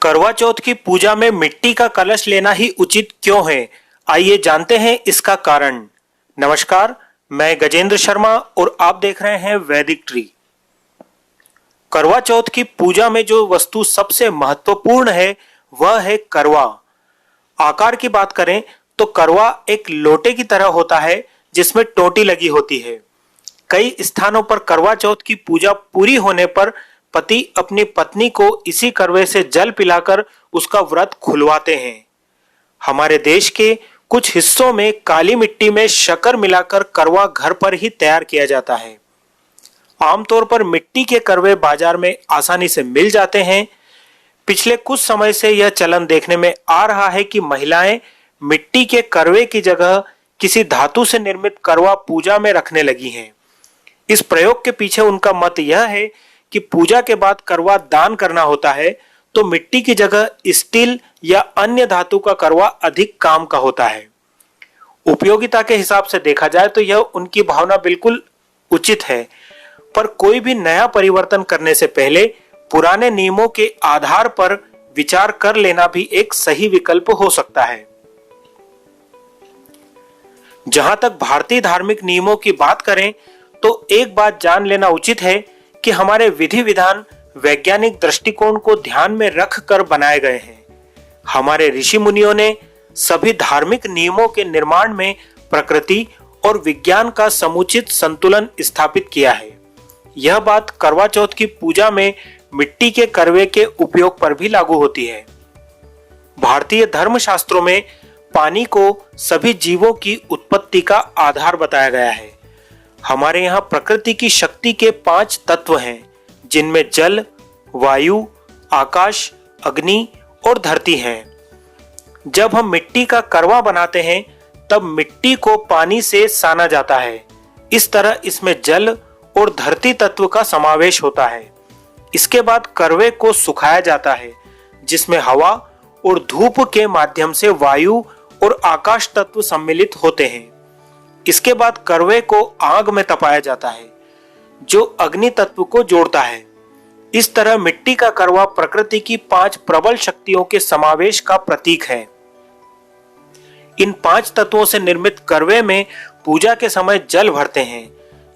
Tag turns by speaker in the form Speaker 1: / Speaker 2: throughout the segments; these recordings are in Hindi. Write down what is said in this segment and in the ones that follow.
Speaker 1: करवा चौथ की पूजा में मिट्टी का कलश लेना ही उचित क्यों है? आइए जानते हैं इसका कारण। नमस्कार, मैं गजेंद्र शर्मा और आप देख रहे हैं वैदिक ट्री। करवा चौथ की पूजा में जो वस्तु सबसे महत्वपूर्ण है वह है करवा। आकार की बात करें तो करवा एक लोटे की तरह होता है जिसमें टोटी लगी होती है। कई स्थानों पर करवा चौथ की पूजा पूरी होने पर पति अपनी पत्नी को इसी करवे से जल पिलाकर उसका व्रत खुलवाते हैं। हमारे देश के कुछ हिस्सों में काली मिट्टी में शक्कर मिलाकर करवा घर पर ही तैयार किया जाता है। आमतौर पर मिट्टी के करवे बाजार में आसानी से मिल जाते हैं। पिछले कुछ समय से यह चलन देखने में आ रहा है कि महिलाएं मिट्टी के करवे की जगह किसी धातु से निर्मित करवा पूजा में रखने लगी हैं। इस प्रयोग के पीछे उनका मत यह है कि पूजा के बाद करवा दान करना होता है, तो मिट्टी की जगह स्टील या अन्य धातु का करवा अधिक काम का होता है। उपयोगिता के हिसाब से देखा जाए तो यह उनकी भावना बिल्कुल उचित है, पर कोई भी नया परिवर्तन करने से पहले पुराने नियमों के आधार पर विचार कर लेना भी एक सही विकल्प हो सकता है। जहां तक भारतीय धार्मिक नियमों की बात करें तो एक बात जान लेना उचित है कि हमारे विधि विधान वैज्ञानिक दृष्टिकोण को ध्यान में रख कर बनाए गए हैं। हमारे ऋषि मुनियों ने सभी धार्मिक नियमों के निर्माण में प्रकृति और विज्ञान का समुचित संतुलन स्थापित किया है। यह बात करवा चौथ की पूजा में मिट्टी के करवे के उपयोग पर भी लागू होती है। भारतीय धर्मशास्त्रों में पानी को सभी जीवों की उत्पत्ति का आधार बताया गया है। हमारे यहाँ प्रकृति की शक्ति के 5 तत्व हैं, जिनमें जल, वायु, आकाश, अग्नि और धरती हैं। जब हम मिट्टी का करवा बनाते हैं तब मिट्टी को पानी से साना जाता है। इस तरह इसमें जल और धरती तत्व का समावेश होता है। इसके बाद करवे को सुखाया जाता है, जिसमें हवा और धूप के माध्यम से वायु और आकाश तत्व सम्मिलित होते हैं। इसके बाद करवे को आग में तपाया जाता है, जो अग्नि तत्व को जोड़ता है। इस तरह मिट्टी का करवा प्रकृति की 5 प्रबल शक्तियों के समावेश का प्रतीक है। इन 5 तत्वों से निर्मित करवे में पूजा के समय जल भरते हैं।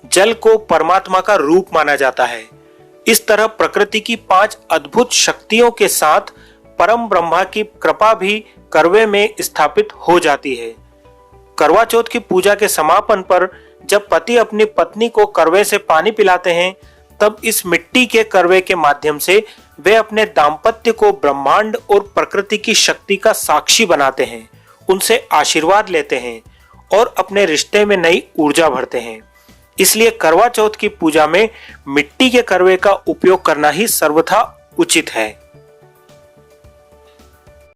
Speaker 1: जल को परमात्मा का रूप माना जाता है। इस तरह प्रकृति की 5 अद्भुत शक्तियों के साथ परम ब्रह्मा की कृपा भी करवे में स्थापित हो जाती है। करवा चौथ की पूजा के समापन पर जब पति अपनी पत्नी को करवे से पानी पिलाते हैं, तब इस मिट्टी के करवे के माध्यम से वे अपने दाम्पत्य को ब्रह्मांड और प्रकृति की शक्ति का साक्षी बनाते हैं, उनसे आशीर्वाद लेते हैं और अपने रिश्ते में नई ऊर्जा भरते हैं। इसलिए करवा चौथ की पूजा में मिट्टी के करवे का उपयोग करना ही सर्वथा उचित है।